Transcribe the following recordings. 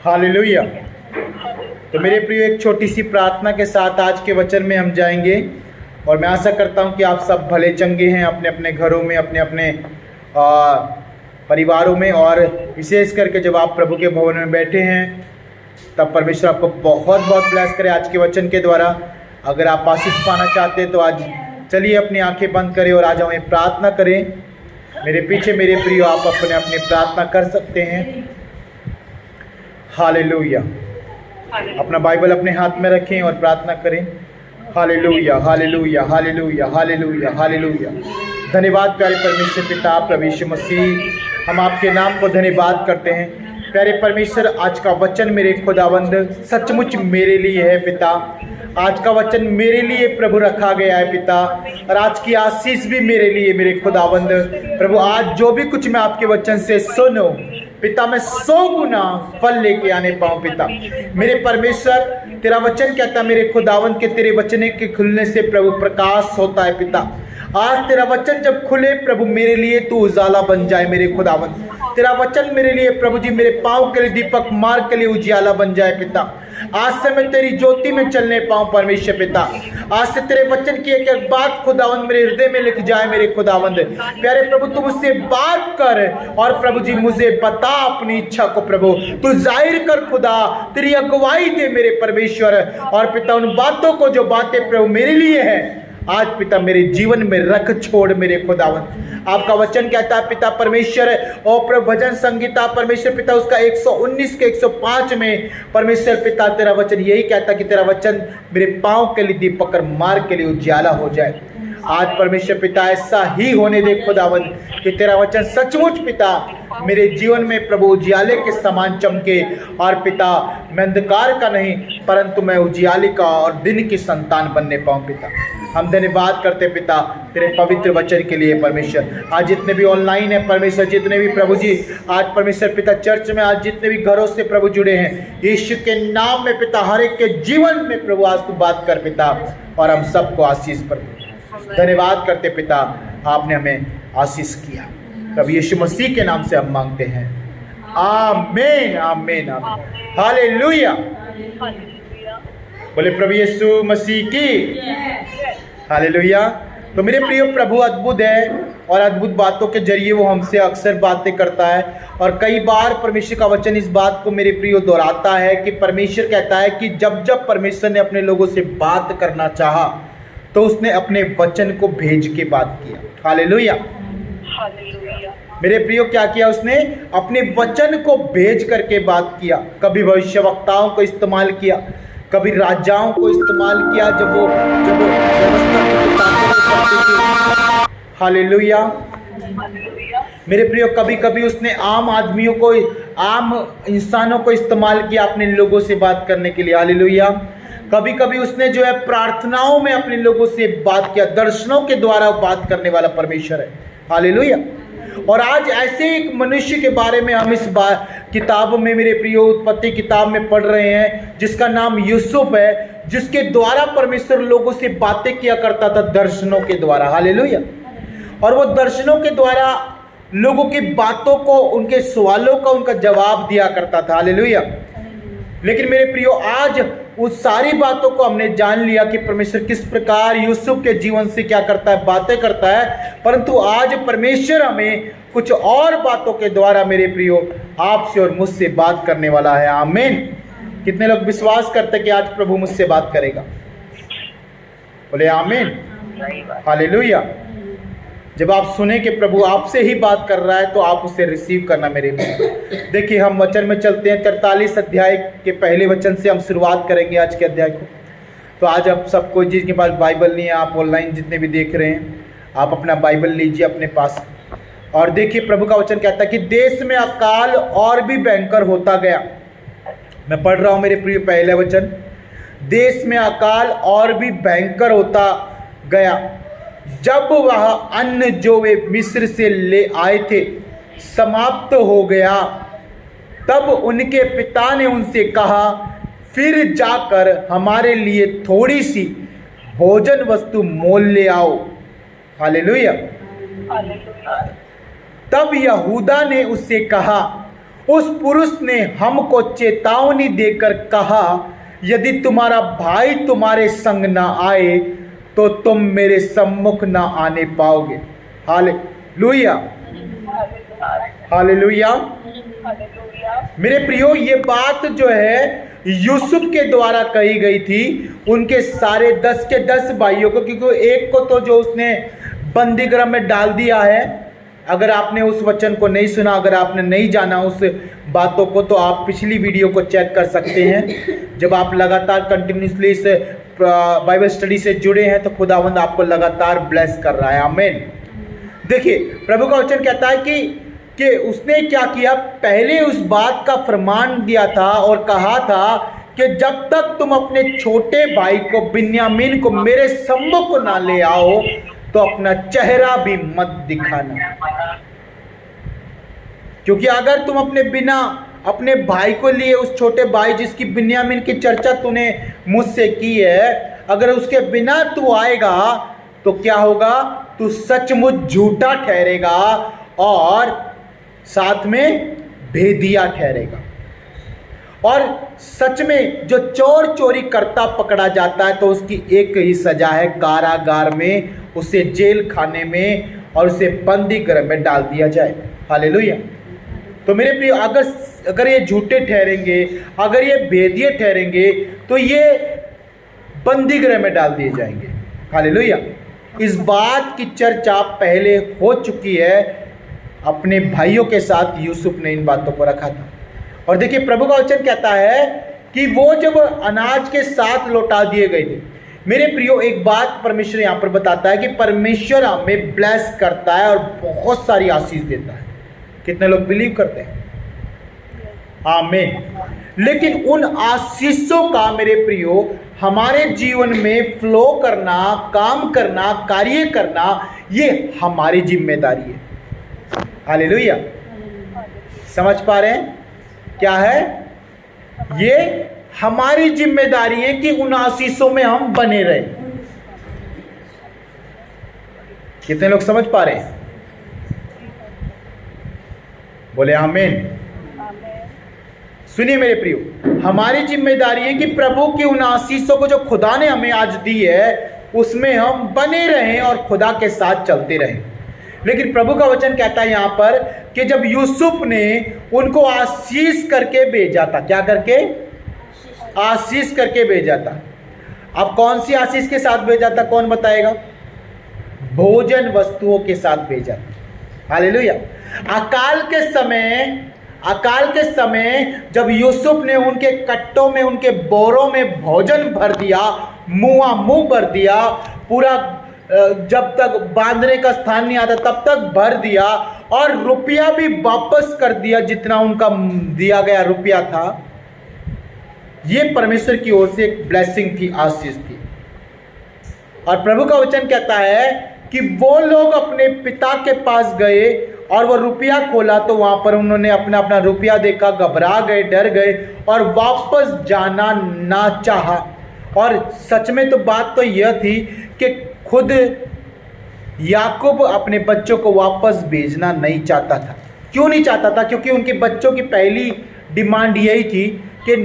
Hallelujah. तो मेरे प्रिय, एक छोटी सी प्रार्थना के साथ आज के वचन में हम जाएंगे और मैं आशा करता हूं कि आप सब भले चंगे हैं अपने अपने घरों में, अपने अपने परिवारों में, और विशेष करके जब आप प्रभु के भवन में बैठे हैं तब परमेश्वर आपको बहुत बहुत ब्लेस करे आज के वचन के द्वारा। अगर आप आशीष पाना चाहते हैं तो आज चलिए अपनी आंखें बंद करें और आज हमें प्रार्थना करें। मेरे पीछे मेरे प्रिय, आप अपने अपने प्रार्थना कर सकते हैं। हालेलुया। अपना बाइबल अपने हाथ में रखें और प्रार्थना करें। Hallelujah, hallelujah, hallelujah, hallelujah, hallelujah. धन्यवाद प्यारे परमेश्वर पिता प्रभु यीशु मसीह, हम आपके नाम को धन्यवाद करते हैं। प्यारे परमेश्वर, आज का वचन मेरे खुदावंद सचमुच मेरे लिए है पिता। आज का वचन मेरे लिए प्रभु रखा गया है पिता, और आज की आशीष भी मेरे लिए मेरे खुदावंद प्रभु। आज जो भी कुछ मैं आपके वचन से सुनो पिता, मैं 100 गुना फल लेके आने पाऊँ पिता। मेरे परमेश्वर, तेरा वचन कहता है मेरे खुदावंद के तेरे वचन के खुलने से प्रभु प्रकाश होता है पिता। आज तेरा वचन जब खुले प्रभु, मेरे लिए तू उजाला बन जाए मेरे खुदावंद। तेरा वचन मेरे लिए प्रभु जी मेरे पाँव के लिए दीपक, मार्ग के लिए उजियाला बन जाए पिता। आज से मैं तेरी ज्योति में चलने पाऊँ परमेश्वर पिता। आज से तेरे वचन की एक एक बात खुदावंद मेरे हृदय में लिख जाए मेरे खुदावंद। प्यारे प्रभु, तू मुझसे बात कर और प्रभु जी मुझे बता अपनी इच्छा को प्रभु, तू जाहिर कर खुदा, तेरी अगुवाई दे मेरे परमेश्वर। और पिता, उन बातों को जो बातें प्रभु मेरे लिए है आज पिता मेरे जीवन में रख छोड़ मेरे खुदावंद। आपका वचन कहता है पिता परमेश्वर, और प्रभु भजन संगीता परमेश्वर पिता उसका 119 के 105 में परमेश्वर पिता तेरा वचन यही कहता कि तेरा वचन मेरे पाँव के लिए दीपक और मार्ग के लिए उजियाला हो जाए। आज परमेश्वर पिता ऐसा ही होने दे खुदावंद कि तेरा वचन सचमुच पिता मेरे जीवन में प्रभु उजियाले के समान चमके, और पिता मैं अंधकार का नहीं परंतु मैं उजियाले का और दिन की संतान बनने पाऊँ पिता। हम धन्यवाद करते पिता तेरे पवित्र वचन के लिए परमेश्वर। आज जितने भी ऑनलाइन है परमेश्वर, जितने भी प्रभु जी आज परमेश्वर पिता चर्च में आज जितने भी घरों से प्रभु जुड़े हैं, यीशु के नाम में पिता हर एक के जीवन में प्रभु आज तू बात कर पिता, और हम सबको आशीष पर धन्यवाद करते पिता, आपने हमें आशीष किया। प्रभु यीशु मसीह के नाम से हम मांगते हैं, आमीन, आमीन, आमीन। हालेलुया। बोले प्रभु यीशु मसीह की हालेलुया। तो मेरे प्रिय, प्रभु अद्भुत है और अद्भुत बातों के जरिए वो हमसे अक्सर बातें करता है, और कई बार परमेश्वर का वचन इस बात को मेरे प्रियो दोहराता है कि परमेश्वर कहता है कि जब जब परमेश्वर ने अपने लोगों से बात करना चाहा तो उसने अपने वचन को भेज के बात किया। Hallelujah, hallelujah. मेरे प्रियो, क्या किया उसने? अपने वचन को भेज करके बात किया। कभी भविष्यवक्ताओं को इस्तेमाल किया, कभी राजाओं को इस्तेमाल किया जब वो व्यवस्था थी। हालेलुया। मेरे प्रियो, कभी कभी उसने आम आदमियों को, आम इंसानों को इस्तेमाल किया अपने लोगों से बात करने के लिए। हालेलुया। कभी कभी उसने जो है प्रार्थनाओं में अपने लोगों से बात किया, दर्शनों के द्वारा बात करने वाला परमेश्वर है। हालेलुया। और आज ऐसे एक मनुष्य के बारे में हम इस किताब में मेरे प्रियो उत्पत्ति किताब में पढ़ रहे हैं, जिसका नाम यूसुफ है, जिसके द्वारा परमेश्वर लोगों से बातें किया करता था दर्शनों के द्वारा। हालेलुया। और वो दर्शनों के द्वारा लोगों की बातों को, उनके सवालों का उनका जवाब दिया करता था। हालेलुया। लेकिन मेरे प्रियो, आज उस सारी बातों को हमने जान लिया कि परमेश्वर किस प्रकार यूसुफ के जीवन से क्या करता है, बातें करता है। परंतु आज परमेश्वर हमें कुछ और बातों के द्वारा मेरे प्रियो आपसे और मुझसे बात करने वाला है। आमीन। कितने लोग विश्वास करते कि आज प्रभु मुझसे बात करेगा? बोले आमीन, हालेलुया। जब आप सुने कि प्रभु आपसे ही बात कर रहा है तो आप उसे रिसीव करना मेरे में। देखिए, हम वचन में चलते हैं। 43 अध्याय के पहले वचन से हम शुरुआत करेंगे आज के अध्याय को। तो आज आप सबको, जिसके पास बाइबल नहीं है, आप ऑनलाइन जितने भी देख रहे हैं, आप अपना बाइबल लीजिए अपने पास और देखिए प्रभु का वचन कहता है कि देश में अकाल और भी भयंकर होता गया। मैं पढ़ रहा हूँ मेरे प्रिय पहले वचन। देश में अकाल और भी भयंकर होता गया जब वह अन्न जो वे मिस्र से ले आए थे समाप्त हो गया। तब उनके पिता ने उनसे कहा, फिर जाकर हमारे लिए थोड़ी सी भोजन वस्तु मोल ले आओ। हालेलुया। तब यहूदा ने उससे कहा, उस पुरुष ने हमको चेतावनी देकर कहा, यदि तुम्हारा भाई तुम्हारे संग ना आए तो तुम मेरे सम्मुख ना आने पाओगे। Hallelujah, hallelujah. मेरे प्रियो, ये बात जो है यूसुफ के द्वारा कही गई थी उनके सारे 10 के 10 भाइयों को, क्योंकि एक को तो जो उसने बंदीगृह में डाल दिया है। अगर आपने उस वचन को नहीं सुना, अगर आपने नहीं जाना उस बातों को, तो आप पिछली वीडियो को चेक कर सकते हैं। जब आप लगातार कंटिन्यूसली इस बाइबल स्टडी से जुड़े हैं तो खुदावंद आपको लगातार ब्लेस कर रहा है। आमीन। देखिए, प्रभु का वचन कहता है कि उसने क्या किया, पहले उस बात का फरमान दिया था और कहा था कि जब तक तुम अपने छोटे भाई को बिन्यामीन को मेरे सम्मुख ना ले आओ तो अपना चेहरा भी मत दिखाना। क्योंकि अगर तुम अपने भाई को लिए, उस छोटे भाई जिसकी बिन्यामीन की चर्चा तूने मुझसे की है, अगर उसके बिना तू आएगा तो क्या होगा, तू सचमुच झूठा ठहरेगा और साथ में भेदिया ठहरेगा। और सच में जो चोर चोरी करता पकड़ा जाता है तो उसकी एक ही सजा है, कारागार में, उसे जेल खाने में और उसे बंदी गृह में डाल दिया जाए। हालेलुया। तो मेरे प्रिय, अगर ये झूठे ठहरेंगे, अगर ये भेदिए ठहरेंगे तो ये बंदी गृह में डाल दिए जाएंगे। हालेलुया। इस बात की चर्चा पहले हो चुकी है, अपने भाइयों के साथ यूसुफ ने इन बातों को रखा था। और देखिए, प्रभु का वचन कहता है कि वो जब अनाज के साथ लौटा दिए गए थे, मेरे प्रियो, एक बात परमेश्वर यहाँ पर बताता है कि परमेश्वर हमें ब्लेस करता है और बहुत सारी आशीष देता है। कितने लोग बिलीव करते हैं? आमीन। लेकिन उन आशीषों का मेरे प्रियो हमारे जीवन में फ्लो करना, काम करना, कार्य करना, ये हमारी जिम्मेदारी है। हालेलुया। समझ पा रहे हैं क्या है? ये हमारी जिम्मेदारी है कि उन आशीषों में हम बने रहें। कितने लोग समझ पा रहे हैं? बोले आमीन। सुनिए मेरे प्रियो, हमारी जिम्मेदारी है कि प्रभु की उन आशीषों को जो खुदा ने हमें आज दी है उसमें हम बने रहें और खुदा के साथ चलते रहें। लेकिन प्रभु का वचन कहता है यहाँ पर कि जब यूसुफ ने उनको आशीष करके भेजा था, क्या करके? आशीष करके भेजा था। अब कौन सी आशीष के साथ भेजा था, कौन बताएगा? भोजन वस्तुओं के साथ भेजा था। हालेलुया। अकाल के समय जब यूसुफ ने उनके कट्टों में, उनके बोरों में भोजन भर दिया, मुंह भर दिया, पूरा जब तक बांधने का स्थान नहीं आता तब तक भर दिया, और रुपया भी वापस कर दिया जितना उनका दिया गया रुपया था। ये परमेश्वर की ओर से एक ब्लेसिंग थी, आशीष थी। और प्रभु का वचन कहता है कि वो लोग अपने पिता के पास गए और वो रुपया खोला तो वहां पर उन्होंने अपना अपना रुपया देखा, घबरा गए, डर गए और वापस जाना ना चाहा। और सच में तो बात तो यह थी कि खुद याकूब अपने बच्चों को वापस भेजना नहीं चाहता था। क्यों नहीं चाहता था? क्योंकि उनके बच्चों की पहली डिमांड यही थी कि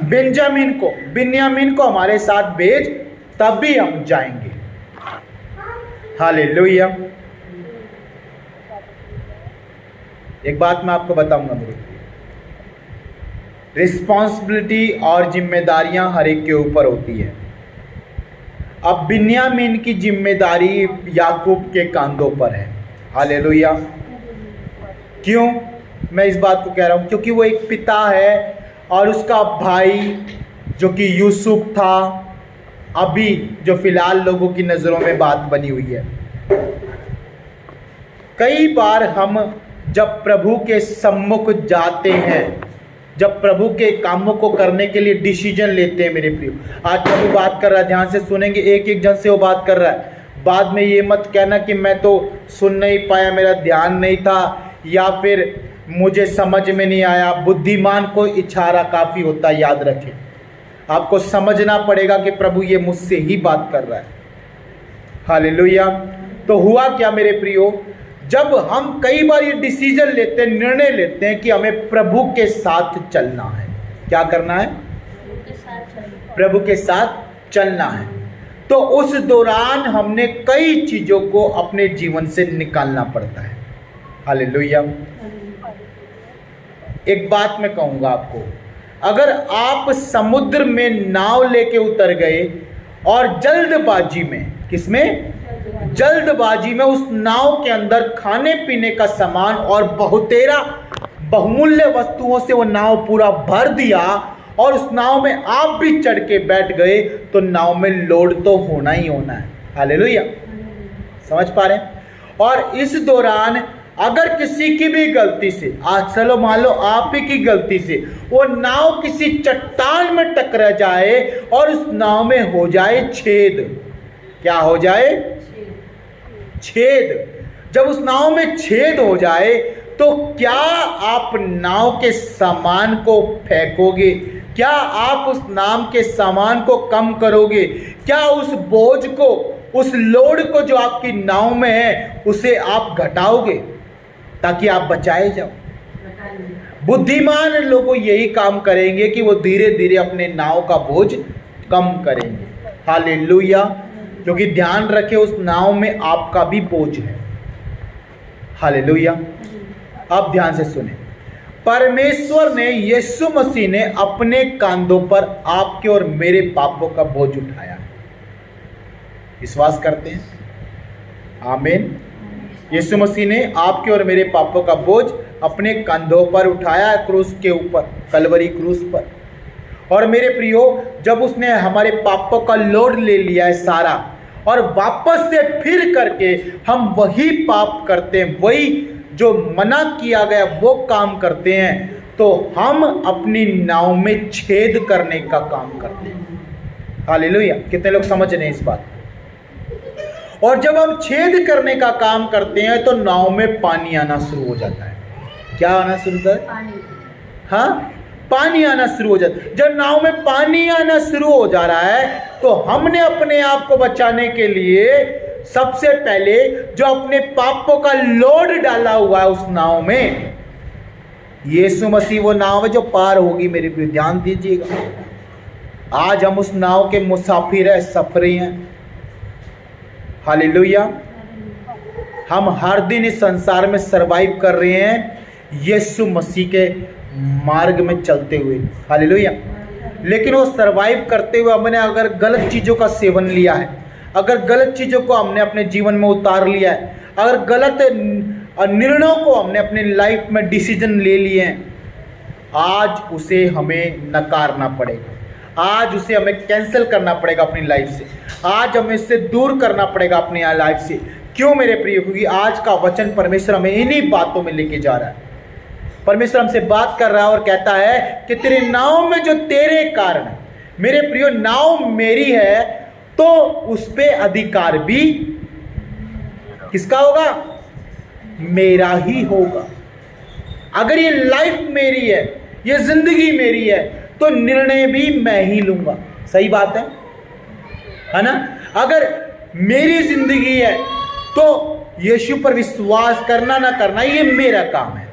बिन्यामीन को हमारे साथ भेज, तभी हम जाएंगे। हालेलुया। एक बात मैं आपको बताऊंगा मेरे, रिस्पॉन्सिबिलिटी और जिम्मेदारियां हर एक के ऊपर होती है। अब बिन्यामीन की जिम्मेदारी याकूब के कांधों पर है। हालेलुया। क्यों मैं इस बात को कह रहा हूं? क्योंकि वो एक पिता है और उसका भाई जो कि यूसुफ था, अभी जो फिलहाल लोगों की नज़रों में बात बनी हुई है। कई बार हम जब प्रभु के सम्मुख जाते हैं, जब प्रभु के कामों को करने के लिए डिसीजन लेते हैं, मेरे प्रियो, आज प्रभु बात कर रहा है, ध्यान से सुनेंगे, एक एक जन से वो बात कर रहा है। बाद में ये मत कहना कि मैं तो सुन नहीं पाया, मेरा ध्यान नहीं था, या फिर मुझे समझ में नहीं आया। बुद्धिमान को इशारा काफ़ी होता है, याद रखें। आपको समझना पड़ेगा कि प्रभु ये मुझसे ही बात कर रहा है। हालेलुया। तो हुआ क्या मेरे प्रियो, जब हम कई बार ये डिसीजन लेते हैं, निर्णय लेते हैं कि हमें प्रभु के साथ चलना है, क्या करना है, प्रभु के साथ चलना है, तो उस दौरान हमने कई चीजों को अपने जीवन से निकालना पड़ता है। हालेलुया। एक बात मैं कहूंगा आपको, अगर आप समुद्र में नाव लेके उतर गए और जल्दबाजी में, किसमें, जल्दबाजी में उस नाव के अंदर खाने पीने का सामान और बहुतेरा बहुमूल्य वस्तुओं से वो नाव पूरा भर दिया और उस नाव में आप भी चढ़ के बैठ गए, तो नाव में लोड तो होना ही होना है। हालेलुया, समझ पा रहे हैं। और इस दौरान अगर किसी की भी गलती से, आज चलो मान लो आप ही की गलती से वो नाव किसी चट्टान में टकरा जाए और उस नाव में हो जाए छेद, क्या हो जाए, छेद। जब उस नाव में छेद हो जाए तो क्या आप नाव के सामान को फेंकोगे, क्या आप उस नाव के सामान को कम करोगे, क्या उस बोझ को, उस लोड को जो आपकी नाव में है उसे आप घटाओगे ताकि आप बचाए जाओ? बुद्धिमान लोग यही काम करेंगे कि वो धीरे धीरे अपने नाव का बोझ कम करेंगे। हालेलुया। क्योंकि ध्यान रखे उस नाव में आपका भी बोझ है। हालेलुया। अब ध्यान से सुने, परमेश्वर ने, यीशु मसीह ने अपने कांधों पर आपके और मेरे पापों का बोझ उठाया है। विश्वास करते हैं? आमीन। यीशु मसीह ने आपके और मेरे पापों का बोझ अपने कंधों पर उठाया है, क्रूस के ऊपर, कलवरी क्रूस पर। और मेरे प्रियो, जब उसने हमारे पापों का लोड ले लिया है सारा, और वापस से फिर करके हम वही पाप करते हैं, वही जो मना किया गया वो काम करते हैं, तो हम अपनी नाव में छेद करने का काम करते हैं। हालेलुया। कितने लोग समझ रहे हैं इस बात? और जब हम छेद करने का काम करते हैं तो नाव में पानी आना शुरू हो जाता है। क्या आना शुरू होता है? हाँ, पानी आना शुरू हो जाता है। जब नाव में पानी आना शुरू हो जा रहा है तो हमने अपने आप को बचाने के लिए सबसे पहले जो अपने पापों का लोड डाला हुआ है उस नाव में, यीशु मसीह वो नाव है जो पार होगी। मेरे पे ध्यान दीजिएगा, आज हम उस नाव के मुसाफिर हैं, सफरी हैं। हालेलुया। हम हर दिन इस संसार में सरवाइव कर रहे हैं यीशु मसीह के मार्ग में चलते हुए। हालेलुया। लेकिन वो सरवाइव करते हुए हमने अगर गलत चीज़ों का सेवन लिया है, अगर गलत चीज़ों को हमने अपने जीवन में उतार लिया है, अगर गलत निर्णयों को हमने अपने लाइफ में डिसीजन ले लिए हैं, आज उसे हमें नकारना पड़ेगा। आज उसे हमें कैंसिल करना पड़ेगा अपनी लाइफ से। आज हमें इससे दूर करना पड़ेगा अपनी लाइफ से। क्यों मेरे प्रिय? क्योंकि आज का वचन परमेश्वर हमें इन्हीं बातों में लेके जा रहा है। परमेश्वर हमसे बात कर रहा है और कहता है कि तेरे नाव में जो तेरे कारण, मेरे प्रियो नाव मेरी है तो उस पे अधिकार भी किसका होगा? मेरा ही होगा। अगर ये लाइफ मेरी है, ये जिंदगी मेरी है, तो निर्णय भी मैं ही लूंगा। सही बात है ना? अगर मेरी जिंदगी है तो यीशु पर विश्वास करना ना करना ये मेरा काम है।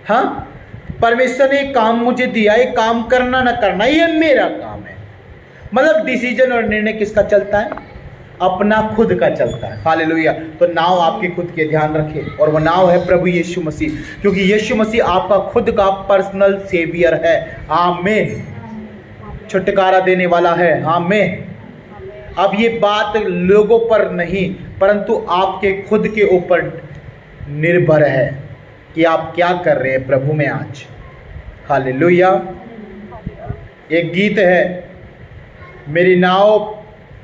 हाँ, परमेश्वर ने काम मुझे दिया, ये काम करना ना करना ये मेरा काम है। मतलब डिसीजन और निर्णय किसका चलता है? अपना खुद का चलता है। हालेलुया। तो नाव आपकी खुद के, ध्यान रखें, और वो नाव है प्रभु यीशु मसीह, क्योंकि यीशु मसीह आपका खुद का पर्सनल सेवियर है। आमीन। छुटकारा देने वाला है। आमीन। अब ये बात लोगों पर नहीं परंतु आपके खुद के ऊपर निर्भर है कि आप क्या कर रहे हैं प्रभु में आज। हालेलुया। एक गीत है, मेरी नाव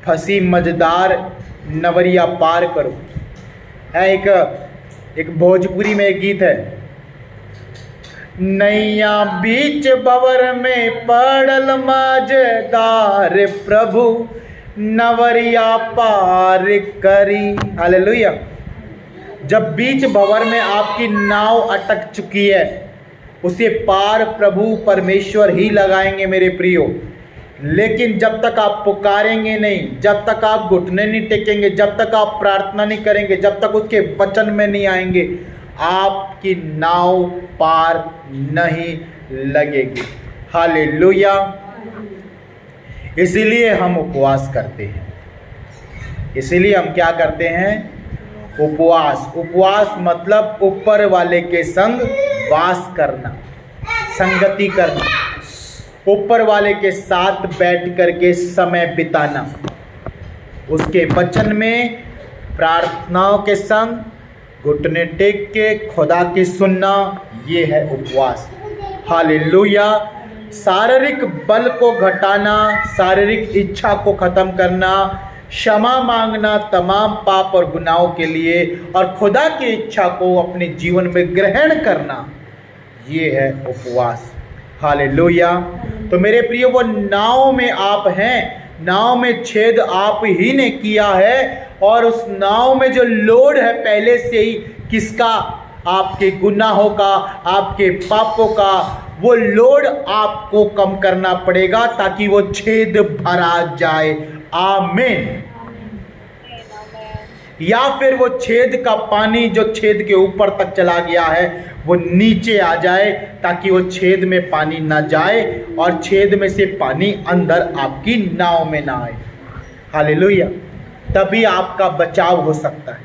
फंसी मजेदार नवरिया पार करो, है एक भोजपुरी में एक गीत है, नैया बीच बवर में पड़ल मजेदार प्रभु नवरिया पार करी। हालेलुया। जब बीच भंवर में आपकी नाव अटक चुकी है, उसे पार प्रभु परमेश्वर ही लगाएंगे मेरे प्रियो। लेकिन जब तक आप पुकारेंगे नहीं, जब तक आप घुटने नहीं टेकेंगे, जब तक आप प्रार्थना नहीं करेंगे, जब तक उसके वचन में नहीं आएंगे, आपकी नाव पार नहीं लगेगी। हालेलुया। इसीलिए हम उपवास करते हैं। इसीलिए हम क्या करते हैं? उपवास। उपवास मतलब ऊपर वाले के संग वास करना, संगति करना, ऊपर वाले के साथ बैठ करके समय बिताना, उसके वचन में प्रार्थनाओं के संग घुटने टेक के खुदा की सुनना, ये है उपवास। हालेलुया। शारीरिक बल को घटाना, शारीरिक इच्छा को खत्म करना, क्षमा मांगना तमाम पाप और गुनाहों के लिए, और खुदा की इच्छा को अपने जीवन में ग्रहण करना, ये है उपवास। हालेलुया। तो मेरे प्रिय, वो नाव में आप हैं, नाव में छेद आप ही ने किया है, और उस नाव में जो लोड है पहले से ही किसका? आपके गुनाहों का, आपके पापों का, वो लोड आपको कम करना पड़ेगा ताकि वो छेद भरा जाए। आमीन। या फिर वो छेद का पानी जो छेद के ऊपर तक चला गया है वो नीचे आ जाए ताकि वो छेद में पानी ना जाए और छेद में से पानी अंदर आपकी नाव में ना आए। हालेलुया। तभी आपका बचाव हो सकता है।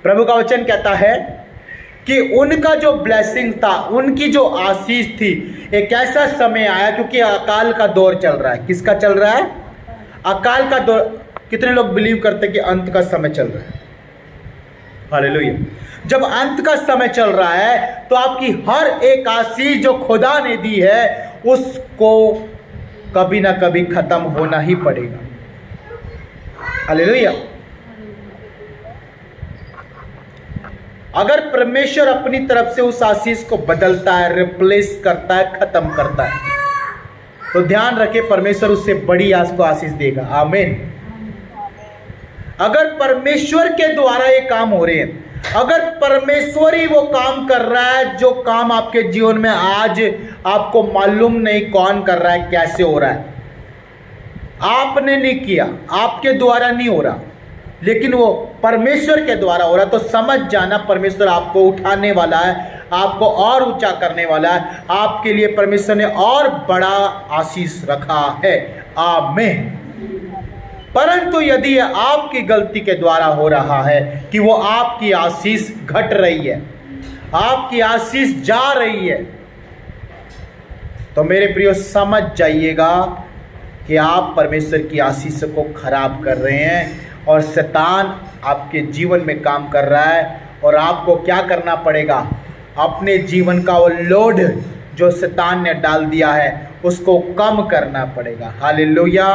प्रभु का वचन कहता है कि उनका जो ब्लेसिंग था, उनकी जो आशीष थी, एक ऐसा समय आया, क्योंकि अकाल का दौर चल रहा है। किसका चल रहा है? अकाल का दौर। कितने लोग बिलीव करते हैं कि अंत का समय चल रहा है? हालेलुया। जब अंत का समय चल रहा है तो आपकी हर एक आशीष जो खुदा ने दी है उसको कभी ना कभी खत्म होना ही पड़ेगा। हालेलुया। अगर परमेश्वर अपनी तरफ से उस आशीष को बदलता है, रिप्लेस करता है, खत्म करता है, तो ध्यान रखें परमेश्वर उससे बड़ी आपको आशीष देगा। आमीन। अगर परमेश्वर के द्वारा ये काम हो रहे हैं, अगर परमेश्वर ही वो काम कर रहा है जो काम आपके जीवन में आज आपको मालूम नहीं कौन कर रहा है, कैसे हो रहा है, आपने नहीं किया, आपके द्वारा नहीं हो रहा, लेकिन वो परमेश्वर के द्वारा हो रहा, तो समझ जाना परमेश्वर आपको उठाने वाला है, आपको और ऊंचा करने वाला है। आपके लिए परमेश्वर ने और बड़ा आशीष रखा है। आमीन। परंतु यदि आपकी गलती के द्वारा हो रहा है कि वो आपकी आशीष घट रही है, आपकी आशीष जा रही है, तो मेरे प्रियो समझ जाइएगा कि आप परमेश्वर की आशीष को खराब कर रहे हैं और शैतान आपके जीवन में काम कर रहा है। और आपको क्या करना पड़ेगा? अपने जीवन का वो लोड जो शैतान ने डाल दिया है उसको कम करना पड़ेगा। हालेलुया।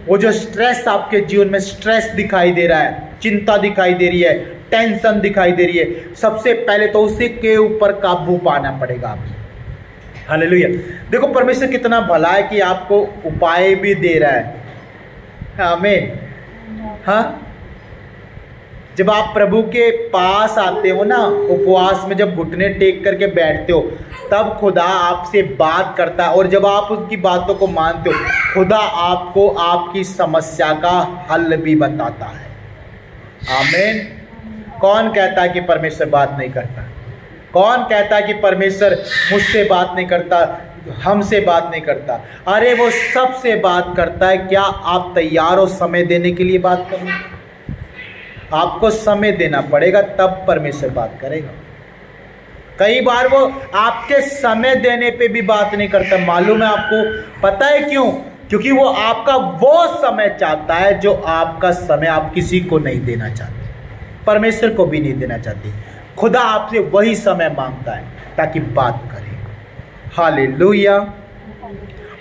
वो जो स्ट्रेस आपके जीवन में स्ट्रेस दिखाई दे रहा है, चिंता दिखाई दे रही है, टेंशन दिखाई दे रही है, सबसे पहले तो उसी के ऊपर काबू पाना पड़ेगा आपको। हालेलुया। देखो परमेश्वर कितना भला है कि आपको उपाय भी दे रहा है। आमीन। हाँ, जब आप प्रभु के पास आते हो ना, उपवास में जब घुटने टेक करके बैठते हो, तब खुदा आपसे बात करता है, और जब आप उसकी बातों को मानते हो, खुदा आपको आपकी समस्या का हल भी बताता है। आमीन। कौन कहता है कि परमेश्वर बात नहीं करता? कौन कहता है कि परमेश्वर मुझसे बात नहीं करता, हमसे बात नहीं करता? अरे वो सबसे बात करता है। क्या आप तैयार हो समय देने के लिए बात करने? आपको समय देना पड़ेगा, तब परमेश्वर बात करेगा। कई बार वो आपके समय देने पे भी बात नहीं करता। मालूम है आपको? पता है क्यों? क्योंकि वो आपका वो समय चाहता है जो आपका समय आप किसी को नहीं देना चाहते, परमेश्वर को भी नहीं देना चाहते। खुदा आपसे वही समय मांगता है ताकि बात करे। हालेलुया।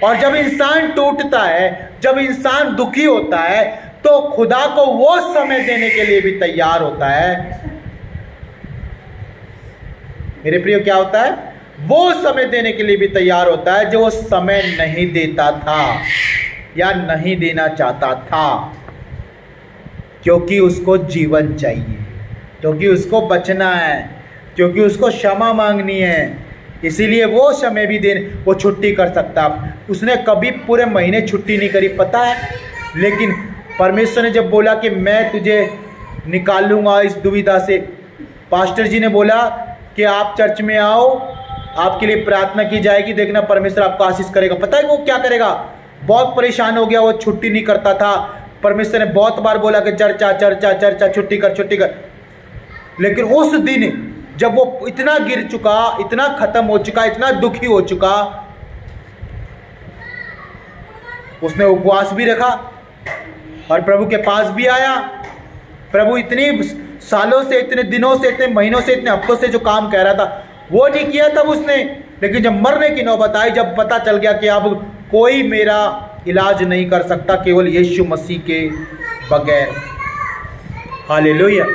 और जब इंसान टूटता है, जब इंसान दुखी होता है, तो खुदा को वो समय देने के लिए भी तैयार होता है। मेरे प्रियो, क्या होता है? वो समय देने के लिए भी तैयार होता है जो वो समय नहीं देता था या नहीं देना चाहता था, क्योंकि उसको जीवन चाहिए, क्योंकि उसको बचना है, क्योंकि उसको क्षमा मांगनी है, इसीलिए वो समय भी दिन वो छुट्टी कर सकता। उसने कभी पूरे महीने छुट्टी नहीं करी, पता है। लेकिन परमेश्वर ने जब बोला कि मैं तुझे निकाल लूँगा इस दुविधा से, पास्टर जी ने बोला कि आप चर्च में आओ, आपके लिए प्रार्थना की जाएगी, देखना परमेश्वर आपको आशीष करेगा। पता है वो क्या करेगा? बहुत परेशान हो गया, वो छुट्टी नहीं करता था। परमेश्वर ने बहुत बार बोला कि चर्चा चर्चा चर्चा, छुट्टी कर छुट्टी कर। लेकिन उस दिन जब वो इतना गिर चुका, इतना खत्म हो चुका, इतना दुखी हो चुका, उसने उपवास भी रखा और प्रभु के पास भी आया। प्रभु इतनी सालों से, इतने दिनों से, इतने महीनों से, इतने हफ्तों से जो काम कह रहा था वो नहीं किया तब उसने। लेकिन जब मरने की नौबत आई, जब पता चल गया कि अब कोई मेरा इलाज नहीं कर सकता केवल यीशु मसीह के बगैर, हालेलुया,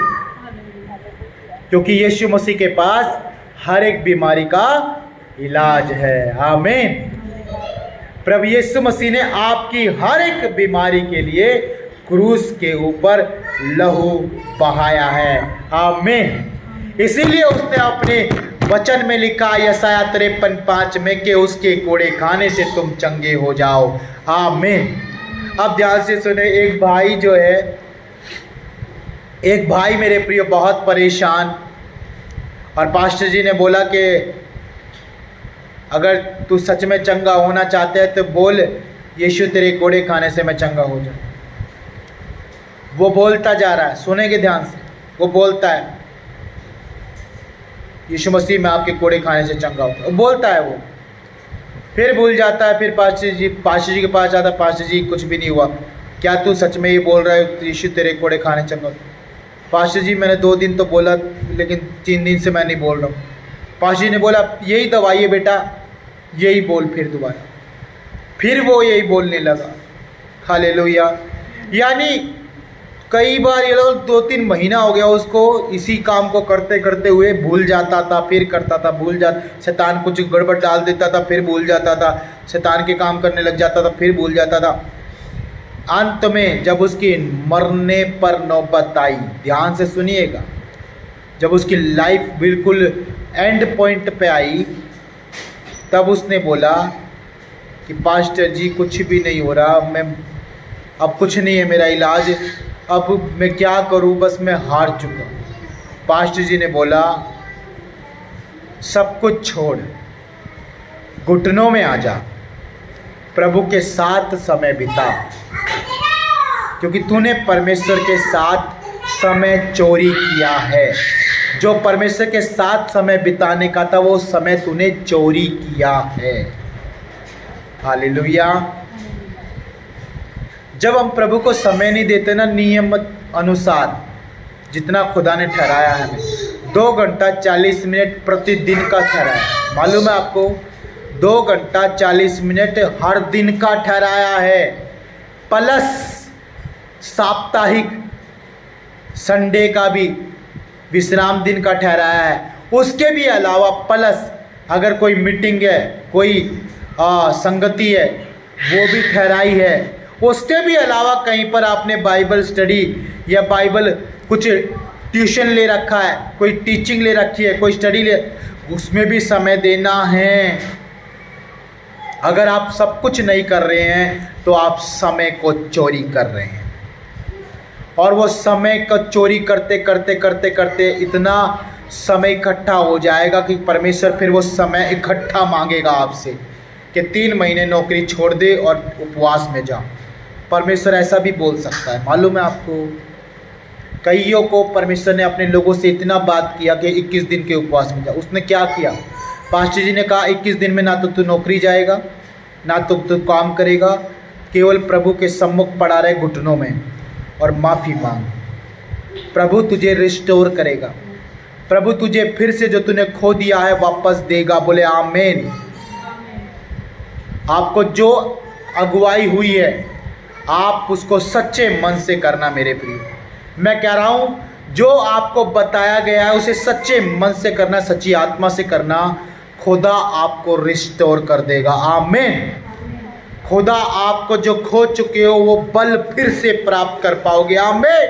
क्योंकि यीशु मसीह के पास हर एक बीमारी का इलाज है। आमीन। प्रभु यीशु मसीह ने आपकी हर एक बीमारी के लिए क्रूस के ऊपर लहू बहाया है। आमीन। इसीलिए उसने अपने वचन में लिखा यशाया 53:5 में कि उसके कोड़े खाने से तुम चंगे हो जाओ। आमीन। अब ध्यान से सुने, एक भाई जो है, एक भाई मेरे प्रिय बहुत परेशान, और पास्टर जी ने बोला कि अगर तू सच में चंगा होना चाहता है तो बोल यीशु तेरे कोड़े खाने से मैं चंगा हो जाऊँ। वो बोलता जा रहा है, सुनेंगे ध्यान से, वो बोलता है यीशु मसीह मैं आपके कोड़े खाने से चंगा हूँ, बोलता है वो, फिर भूल जाता है। फिर पास्टर जी के पास जाता है, पास्टर जी कुछ भी नहीं हुआ, क्या तू सच में ये बोल रहा है यीशु तेरे कोड़े खाने चंगा? पास्टर जी मैंने 2 दिन तो बोला, लेकिन 3 दिन से मैं नहीं बोल रहा हूँ। पास्टर जी ने बोला यही दवाई है बेटा, यही बोल फिर दोबारा। फिर वो यही बोलने लगा। हालेलुया। यानी कई बार ये लोग 2-3 महीना हो गया उसको इसी काम को करते करते हुए, भूल जाता था फिर करता था, भूल जाता, शैतान कुछ गड़बड़ डाल देता था फिर भूल जाता था, शैतान के काम करने लग जाता था फिर भूल जाता था। अंत में जब उसकी मरने पर नौबत आई, ध्यान से सुनिएगा, जब उसकी लाइफ बिल्कुल एंड पॉइंट पे आई, तब उसने बोला कि पास्टर जी कुछ भी नहीं हो रहा, मैं अब कुछ नहीं है मेरा इलाज, अब मैं क्या करूं, बस मैं हार चुका। पास्टर जी ने बोला सब कुछ छोड़, घुटनों में आ जा, प्रभु के साथ समय बिता, क्योंकि तूने परमेश्वर के साथ समय चोरी किया है। जो परमेश्वर के साथ समय बिताने का था वो समय तूने चोरी किया है। हालेलुया। जब हम प्रभु को समय नहीं देते ना नियम अनुसार, जितना खुदा ने ठहराया है, 2 घंटा 40 मिनट प्रतिदिन का ठहराया, मालूम है आपको? 2 घंटा 40 मिनट हर दिन का ठहराया है, प्लस साप्ताहिक संडे का भी विश्राम दिन का ठहराया है। उसके भी अलावा प्लस अगर कोई मीटिंग है, कोई संगति है, वो भी ठहराई है। उसके भी अलावा कहीं पर आपने बाइबल स्टडी या बाइबल कुछ ट्यूशन ले रखा है, कोई टीचिंग ले रखी है, कोई स्टडी ले, उसमें भी समय देना है। अगर आप सब कुछ नहीं कर रहे हैं तो आप समय को चोरी कर रहे हैं, और वो समय को चोरी करते करते करते करते इतना समय इकट्ठा हो जाएगा कि परमेश्वर फिर वो समय इकट्ठा मांगेगा आपसे कि 3 महीने नौकरी छोड़ दे और उपवास में जा। परमेश्वर ऐसा भी बोल सकता है, मालूम है आपको? कईयों को परमेश्वर ने अपने लोगों से इतना बात किया कि 21 दिन के उपवास में जा। उसने क्या किया? पास्टर जी ने कहा 21 दिन में ना तो तू नौकरी जाएगा, ना तो तू काम करेगा, केवल प्रभु के सम्मुख पड़ा रहे घुटनों में और माफ़ी मांग। प्रभु तुझे रिस्टोर करेगा, प्रभु तुझे फिर से जो तूने खो दिया है वापस देगा। बोले आमीन। आपको जो अगुवाई हुई है आप उसको सच्चे मन से करना मेरे प्रिय। मैं कह रहा हूँ जो आपको बताया गया है उसे सच्चे मन से करना, सच्ची आत्मा से करना, खुदा आपको रिस्टोर कर देगा। आमीन। खुदा आपको जो खो चुके हो वो बल फिर से प्राप्त कर पाओगे। आमीन।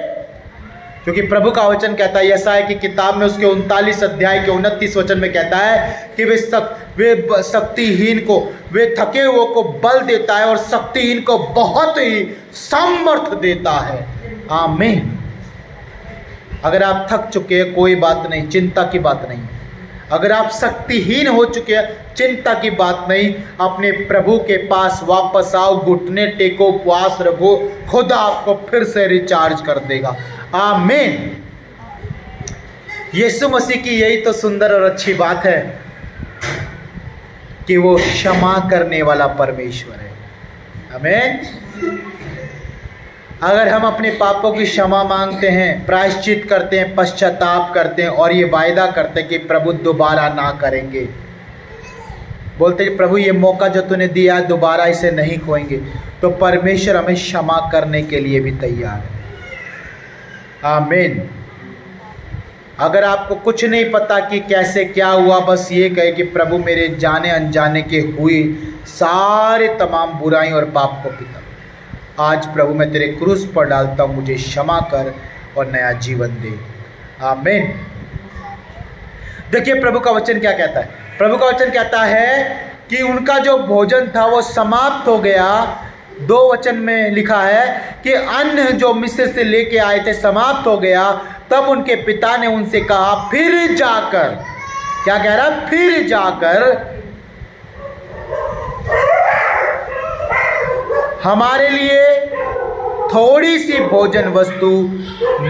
क्योंकि प्रभु का वचन कहता है, यशायाह की किताब में उसके 39 अध्याय के 29 वचन में कहता है कि वे शक्तिहीन को, वे थके हुए को बल देता है और शक्तिहीन को बहुत ही सामर्थ देता है। आमीन। अगर आप थक चुके हैं कोई बात नहीं, चिंता की बात नहीं। अगर आप शक्तिहीन हो चुके हैं चिंता की बात नहीं। अपने प्रभु के पास वापस आओ, घुटने टेको, उपवास रखो, खुदा आपको फिर से रिचार्ज कर देगा। आमीन। यीशु मसीह की यही तो सुंदर और अच्छी बात है कि वो क्षमा करने वाला परमेश्वर है। आमीन। अगर हम अपने पापों की क्षमा मांगते हैं, प्रायश्चित करते हैं, पश्चाताप करते हैं और ये वायदा करते हैं कि प्रभु दोबारा ना करेंगे, बोलते हैं प्रभु ये मौका जो तूने दिया है दोबारा इसे नहीं खोएंगे, तो परमेश्वर हमें क्षमा करने के लिए भी तैयार है। आमीन। अगर आपको कुछ नहीं पता कि कैसे क्या हुआ, बस ये कहे कि प्रभु मेरे जाने अनजाने के हुए सारे तमाम बुराई और पाप को पिता, आज प्रभु मैं तेरे क्रूस पर डालता हूँ, मुझे क्षमा कर और नया जीवन दे। आमीन। देखिए प्रभु का वचन क्या कहता है। प्रभु का वचन कहता है कि उनका जो भोजन था वो समाप्त हो गया। 2 वचन में लिखा है कि अन्न जो मिस्र से लेके आए थे समाप्त हो गया। तब उनके पिता ने उनसे कहा, फिर जाकर, क्या कह रहा, फिर जाकर हमारे लिए थोड़ी सी भोजन वस्तु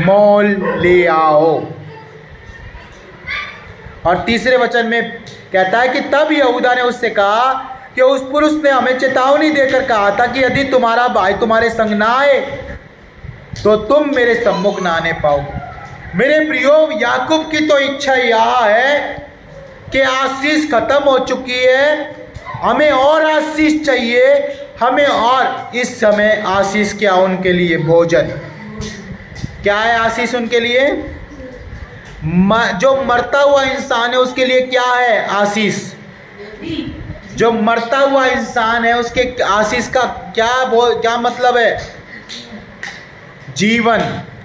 मोल ले आओ। और तीसरे वचन में कहता है कि तब यहूदा ने उससे कहा कि उस पुरुष ने हमें चेतावनी देकर कहा था कि यदि तुम्हारा भाई तुम्हारे संग ना आए तो तुम मेरे सम्मुख ना आने पाओ। मेरे प्रियो, याकूब की तो इच्छा यह है कि आशीष खत्म हो चुकी है, हमें और आशीष चाहिए, हमें और इस समय आशीष क्या उनके लिए, भोजन। क्या है आशीष उनके लिए? जो मरता हुआ इंसान है उसके लिए क्या है आशीष? जो मरता हुआ इंसान है उसके आशीष का क्या मतलब है? जीवन।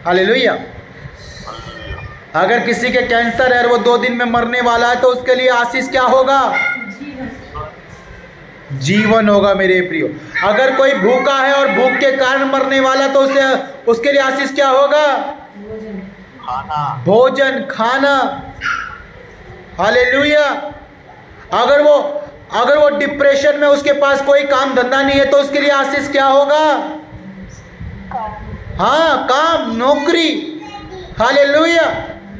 हालेलुया। अगर किसी के कैंसर है और वो 2 दिन में मरने वाला है तो उसके लिए आशीष क्या होगा? जीवन होगा मेरे प्रियो। अगर कोई भूखा है और भूख के कारण मरने वाला तो उसके लिए आशीष क्या होगा? भोजन, खाना। हालेलुया। अगर वो डिप्रेशन में, उसके पास कोई काम धंधा नहीं है तो उसके लिए आशीष क्या होगा? हाँ, काम, नौकरी। हालेलुया।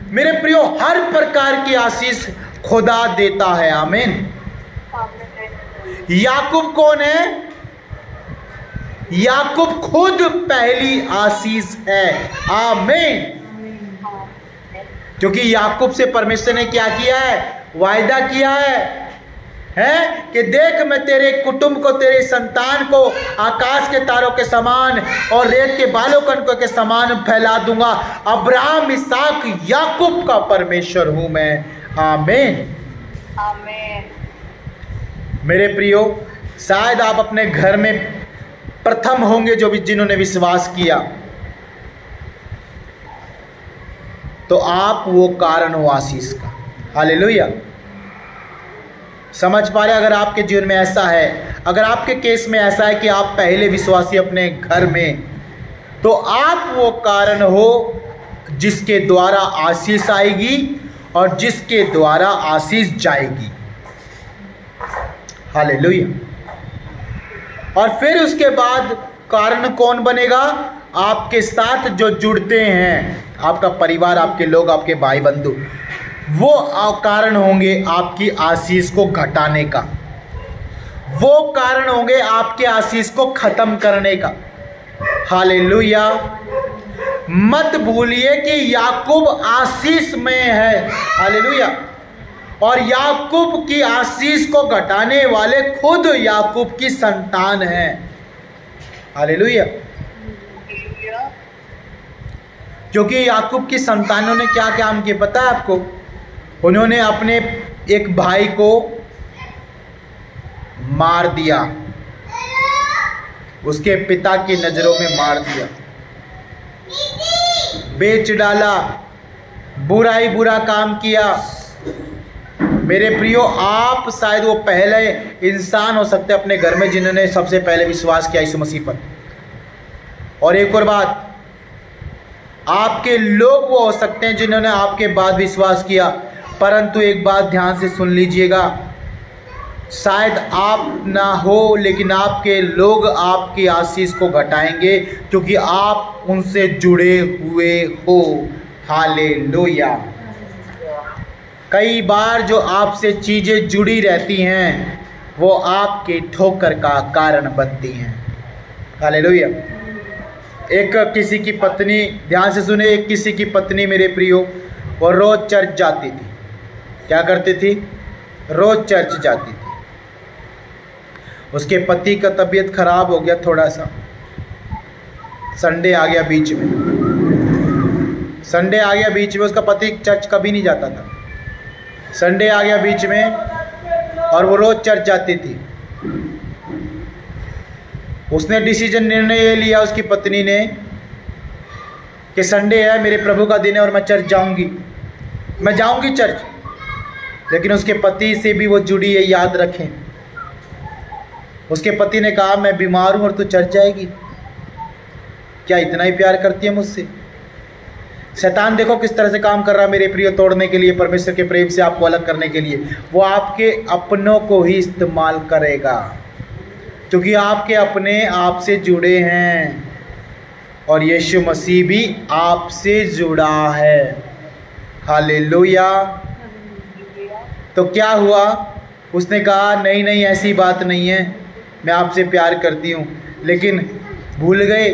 मेरे प्रियो, हर प्रकार की आशीष खुदा देता है। आमीन। याकूब कौन है? याकूब खुद पहली आशीष है। आमीन। क्योंकि याकूब से परमेश्वर ने क्या किया है? वायदा किया है कि देख मैं तेरे कुटुंब को, तेरे संतान को आकाश के तारों के समान और रेत के बालों कणकों के समान फैला दूंगा। अब्राहम, इसहाक, याकूब का परमेश्वर हूं मैं। आमीन। आमीन। मेरे प्रियो, शायद आप अपने घर में प्रथम होंगे जिन्होंने विश्वास किया, तो आप वो कारण हो आशीष का। हालेलुया। समझ पा रहे? अगर आपके जीवन में ऐसा है, अगर आपके केस में ऐसा है कि आप पहले विश्वासी अपने घर में, तो आप वो कारण हो जिसके द्वारा आशीष आएगी और जिसके द्वारा आशीष जाएगी। हालेलुया। और फिर उसके बाद कारण कौन बनेगा? आपके साथ जो जुड़ते हैं, आपका परिवार, आपके लोग, आपके भाई बंधु, वो कारण होंगे आपकी आशीष को घटाने का, वो कारण होंगे आपके आशीष को खत्म करने का। हालेलुया। मत भूलिए कि याकूब आशीष में है। हालेलुया। और याकूब की आशीष को घटाने वाले खुद याकूब की संतान हैं। हालेलुया। क्योंकि याकूब की संतानों ने क्या काम किया पता है आपको? उन्होंने अपने एक भाई को मार दिया, उसके पिता की नजरों में मार दिया। बेच डाला, बुराई बुरा काम किया। मेरे प्रियो, आप शायद वो पहले इंसान हो सकते अपने घर में जिन्होंने सबसे पहले विश्वास किया यीशु मसीह पर। और एक और बात, आपके लोग वो हो सकते हैं जिन्होंने आपके बाद विश्वास किया, परंतु एक बात ध्यान से सुन लीजिएगा, शायद आप ना हो लेकिन आपके लोग आपकी आशीष को घटाएंगे क्योंकि आप उनसे जुड़े हुए हो। हालेलुया। कई बार जो आपसे चीज़ें जुड़ी रहती हैं वो आपके ठोकर का कारण बनती हैं। हालेलुया। एक किसी की पत्नी, ध्यान से सुने, एक किसी की पत्नी मेरे प्रियो, वो रोज़ चर्च जाती थी। क्या करती थी? रोज़ चर्च जाती थी। उसके पति का तबीयत खराब हो गया थोड़ा सा, संडे आ गया बीच में, संडे आ गया बीच में, उसका पति चर्च कभी नहीं जाता था, संडे आ गया बीच में और वो रोज़ चर्च जाती थी। उसने निर्णय ये लिया उसकी पत्नी ने कि संडे है, मेरे प्रभु का दिन है और मैं चर्च जाऊंगी, मैं जाऊंगी चर्च। लेकिन उसके पति से भी वो जुड़ी है, याद रखें। उसके पति ने कहा मैं बीमार हूं और तू चर्च जाएगी? क्या इतना ही प्यार करती है मुझसे? शैतान देखो किस तरह से काम कर रहा है मेरे प्रिय, तोड़ने के लिए, परमेश्वर के प्रेम से आपको अलग करने के लिए। वो आपके अपनों को ही इस्तेमाल करेगा क्योंकि आपके अपने आपसे जुड़े हैं और यीशु मसीह भी आपसे जुड़ा है। हालेलुया। तो क्या हुआ? उसने कहा नहीं नहीं, ऐसी बात नहीं है, मैं आपसे प्यार करती हूँ। लेकिन भूल गए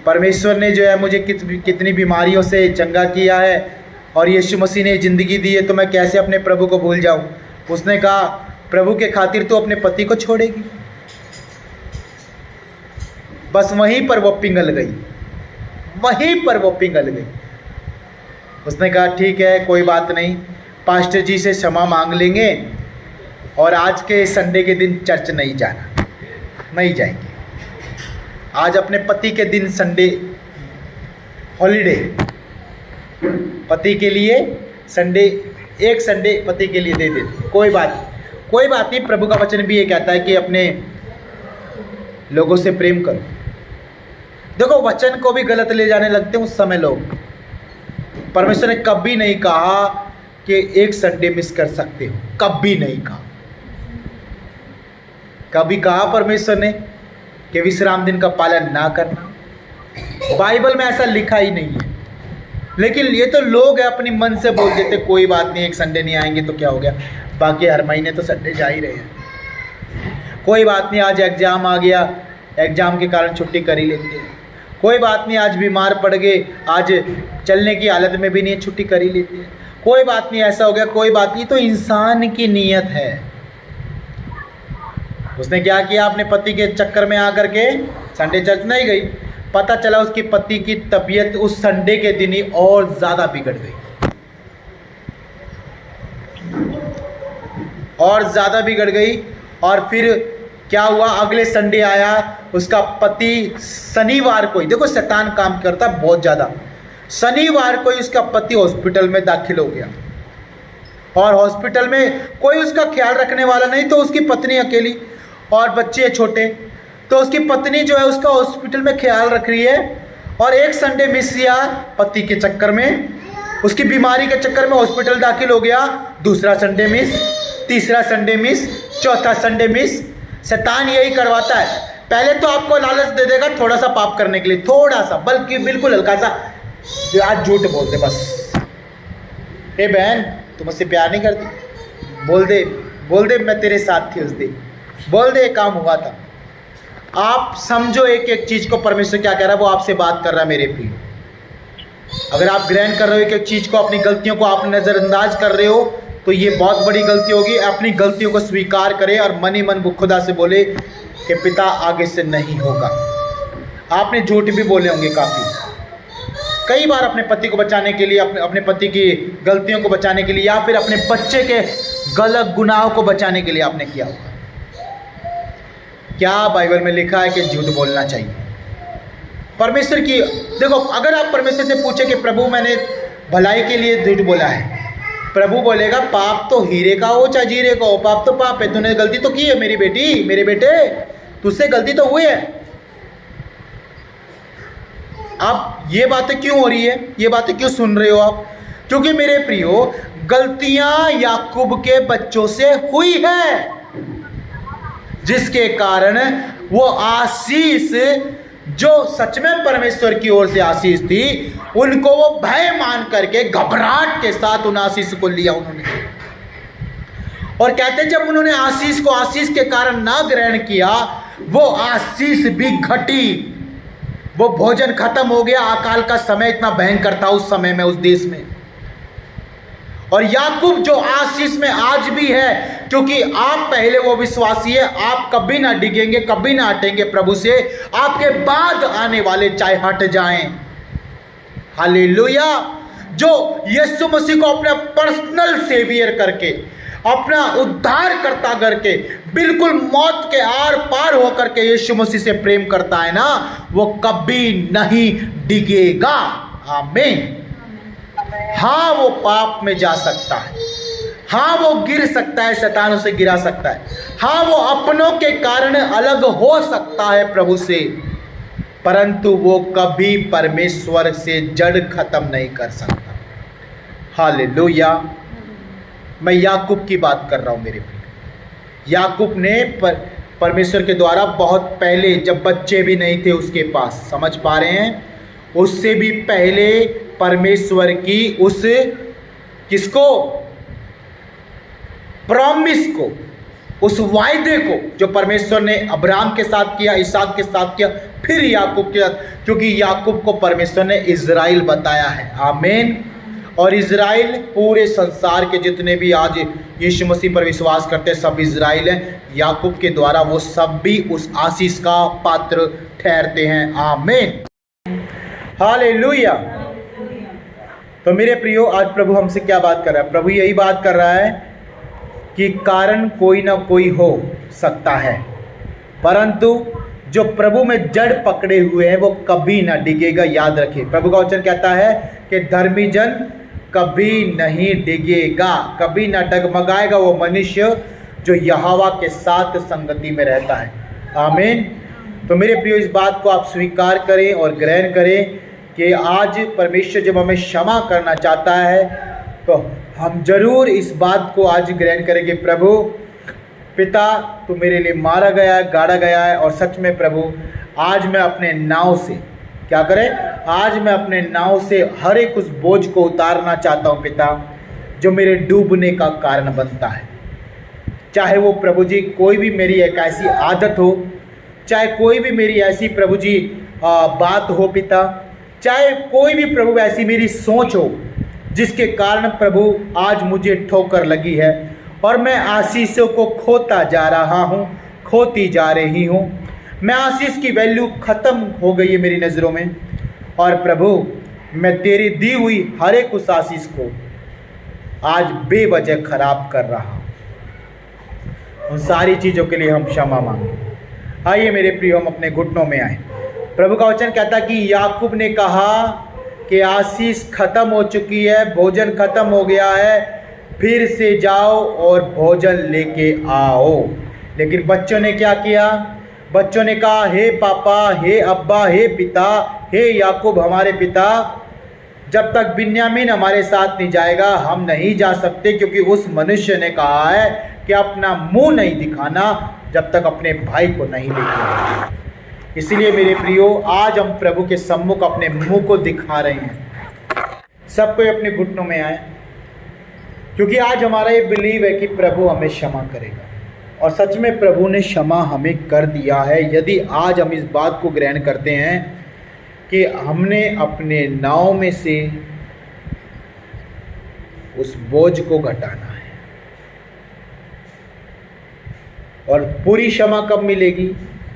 परमेश्वर ने जो है मुझे कितनी बीमारियों से चंगा किया है और यीशु मसीह ने ज़िंदगी दी है, तो मैं कैसे अपने प्रभु को भूल जाऊँ। उसने कहा प्रभु के खातिर तो अपने पति को छोड़ेगी। बस वहीं पर वो पिघल गई, वहीं पर वो पिघल गई। उसने कहा ठीक है, कोई बात नहीं, पास्टर जी से क्षमा मांग लेंगे और आज के संडे के दिन चर्च नहीं जाना, नहीं जाएंगे। आज अपने पति के दिन संडे हॉलीडे, पति के लिए संडे, एक संडे पति के लिए दे देते, कोई बात नहीं। प्रभु का वचन भी ये कहता है कि अपने लोगों से प्रेम करो। देखो वचन को भी गलत ले जाने लगते हैं उस समय लोग। परमेश्वर ने कभी नहीं कहा कि एक संडे मिस कर सकते हो, कभी नहीं कहा। कभी कहा परमेश्वर ने कि विश्राम दिन का पालन ना करना? बाइबल में ऐसा लिखा ही नहीं है। लेकिन ये तो लोग है अपनी मन से बोल देते कोई बात नहीं, एक संडे नहीं आएंगे तो क्या हो गया, बाकी हर महीने तो संडे जा ही रहे हैं। कोई बात नहीं, आज एग्ज़ाम आ गया, एग्ज़ाम के कारण छुट्टी कर ही लेते हैं। कोई बात नहीं, आज बीमार पड़ गए, आज चलने की हालत में भी नहीं, छुट्टी कर ही लेते हैं। कोई बात नहीं, ऐसा हो गया, कोई बात नहीं। तो इंसान की नीयत है। उसने क्या किया? अपने पति के चक्कर में आकर के संडे चर्च नहीं गई। पता चला उसके पति की तबीयत उस संडे के दिन ही और ज़्यादा बिगड़ गई, और ज़्यादा बिगड़ गई। और फिर क्या हुआ? अगले संडे आया, उसका पति शनिवार को ही, देखो शैतान काम करता बहुत ज़्यादा, शनिवार को ही उसका पति हॉस्पिटल में दाखिल हो गया। और हॉस्पिटल में कोई उसका ख्याल रखने वाला नहीं, तो उसकी पत्नी अकेली और बच्चे छोटे, तो उसकी पत्नी जो है उसका हॉस्पिटल में ख्याल रख रही है। और एक संडे मिस किया पति के चक्कर में, उसकी बीमारी के चक्कर में हॉस्पिटल दाखिल हो गया। दूसरा संडे मिस, तीसरा संडे मिस, चौथा संडे मिस। शैतान यही करवाता है, पहले तो आपको लालच दे देगा थोड़ा सा पाप करने के लिए, थोड़ा सा, बल्कि बिल्कुल हल्का सा, आज झूठ बोल दे बस, ए बहन तू मुझसे प्यार नहीं करती, बोल दे मैं तेरे साथ थी उस दिन, बोल दे काम हुआ था। आप समझो एक एक चीज़ को परमेश्वर क्या कह रहा है, वो आपसे बात कर रहा है मेरे प्रिय। अगर आप ग्रहण कर रहे हो एक एक चीज़ को, अपनी गलतियों को आप नज़रअंदाज कर रहे हो, तो ये बहुत बड़ी गलती होगी। अपनी गलतियों को स्वीकार करें और मन ही मन खुदा से बोले कि पिता आगे से नहीं होगा। आपने झूठ भी बोले होंगे काफ़ी, कई बार अपने पति को बचाने के लिए, अपने पति की गलतियों को बचाने के लिए, या फिर अपने बच्चे के गलत गुनाहों को बचाने के लिए आपने किया होगा। क्या बाइबल में लिखा है कि झूठ बोलना चाहिए? परमेश्वर की, देखो अगर आप परमेश्वर से पूछे कि प्रभु मैंने भलाई के लिए झूठ बोला है, प्रभु बोलेगा पाप तो हीरे का हो चाहे जीरे का हो, पाप तो पाप है। तूने गलती तो की है मेरी बेटी, मेरे बेटे, तुझसे गलती तो हुई है। आप ये बातें क्यों हो रही है, ये बातें क्यों सुन रहे हो आप? क्योंकि मेरे प्रियो, गलतियां याकूब के बच्चों से हुई है, जिसके कारण वो आशीष जो सच में परमेश्वर की ओर से आशीष थी, उनको वो भय मान करके घबराहट के साथ उन आशीष को लिया उन्होंने। और कहते हैं जब उन्होंने आशीष को आशीष के कारण ना ग्रहण किया, वो आशीष भी घटी, वो भोजन खत्म हो गया। अकाल का समय इतना भयंकर था उस समय में, उस देश में। और याकूब जो आशीष में आज भी है, क्योंकि आप पहले वो विश्वासी है, आप कभी ना डिगेंगे, कभी ना हटेंगे प्रभु से। आपके बाद आने वाले चाहे हट जाएं, हालेलुया। जो यीशु मसीह को अपना पर्सनल सेवियर करके, अपना उद्धार करता करके, बिल्कुल मौत के आर पार होकर के यीशु मसीह से प्रेम करता है ना, वो कभी नहीं डिगेगा। आमीन। हाँ, वो पाप में जा सकता है, हाँ वो गिर सकता है, शैतान उसे गिरा सकता है, हाँ वो अपनों के कारण अलग हो सकता है प्रभु से, परंतु वो कभी परमेश्वर से जड़ खत्म नहीं कर सकता। हालेलुया। मैं याकूब की बात कर रहा हूं मेरे प्रिय। याकूब ने परमेश्वर के द्वारा बहुत पहले, जब बच्चे भी नहीं थे उसके पास, समझ पा रहे हैं, उससे भी पहले परमेश्वर की उस किसको, प्रॉमिस को, उस वायदे को जो परमेश्वर ने अब्राहम के साथ किया, इसहाक के साथ किया, फिर याकूब के साथ, क्योंकि याकूब को परमेश्वर ने इज़राइल बताया है। आमीन। और इज़राइल पूरे संसार के जितने भी आज यीशु मसीह पर विश्वास करते हैं, सब इज़राइल हैं। याकूब के द्वारा वो सब भी उस आशीष का पात्र ठहरते हैं। आमीन। हालेलुया। तो मेरे प्रियो, आज प्रभु हमसे क्या बात कर रहा है? प्रभु यही बात कर रहा है कि कारण कोई ना कोई हो सकता है, परंतु जो प्रभु में जड़ पकड़े हुए हैं वो कभी ना डिगेगा। याद रखिए, प्रभु का वचन कहता है कि धर्मी जन कभी नहीं डिगेगा, कभी ना डगमगाएगा वो मनुष्य जो यहोवा के साथ संगति में रहता है। आमीन। तो मेरे प्रियो, इस बात को आप स्वीकार करें और ग्रहण करें कि आज परमेश्वर जब हमें क्षमा करना चाहता है, तो हम जरूर इस बात को आज ग्रहण करेंगे, प्रभु पिता तू मेरे लिए मारा गया है, गाड़ा गया है, और सच में प्रभु आज मैं अपने नाव से क्या करें, आज मैं अपने नाव से हर एक उस बोझ को उतारना चाहता हूँ पिता, जो मेरे डूबने का कारण बनता है। चाहे वो प्रभु जी कोई भी मेरी एक ऐसी आदत हो, चाहे कोई भी मेरी ऐसी प्रभु जी बात हो पिता, चाहे कोई भी प्रभु ऐसी मेरी सोच हो जिसके कारण प्रभु आज मुझे ठोकर लगी है और मैं आशीषों को खोता जा रहा हूँ, खोती जा रही हूँ। मैं आशीष की वैल्यू ख़त्म हो गई है मेरी नज़रों में, और प्रभु मैं तेरी दी हुई हर एक उस आशीष को आज बेवजह खराब कर रहा हूँ। उन सारी चीज़ों के लिए हम क्षमा मांगे। आइए मेरे प्रियो, हम अपने घुटनों में आए। प्रभु का वचन कहता कि याकूब ने कहा कि आशीष खत्म हो चुकी है, भोजन खत्म हो गया है, फिर से जाओ और भोजन लेके आओ। लेकिन बच्चों ने क्या किया? बच्चों ने कहा, हे पापा, हे अब्बा, हे पिता, हे याकूब हमारे पिता, जब तक बिन्यामीन हमारे साथ नहीं जाएगा हम नहीं जा सकते, क्योंकि उस मनुष्य ने कहा है कि अपना मुंह नहीं दिखाना जब तक अपने भाई को नहीं लेके आए। इसलिए मेरे प्रियो, आज हम प्रभु के सम्मुख अपने मुंह को दिखा रहे हैं। सब कोई अपने घुटनों में आए, क्योंकि आज हमारा ये बिलीव है कि प्रभु हमें क्षमा करेगा, और सच में प्रभु ने क्षमा हमें कर दिया है। यदि आज हम इस बात को ग्रहण करते हैं कि हमने अपने नाव में से उस बोझ को घटाना है, और पूरी क्षमा कब मिलेगी?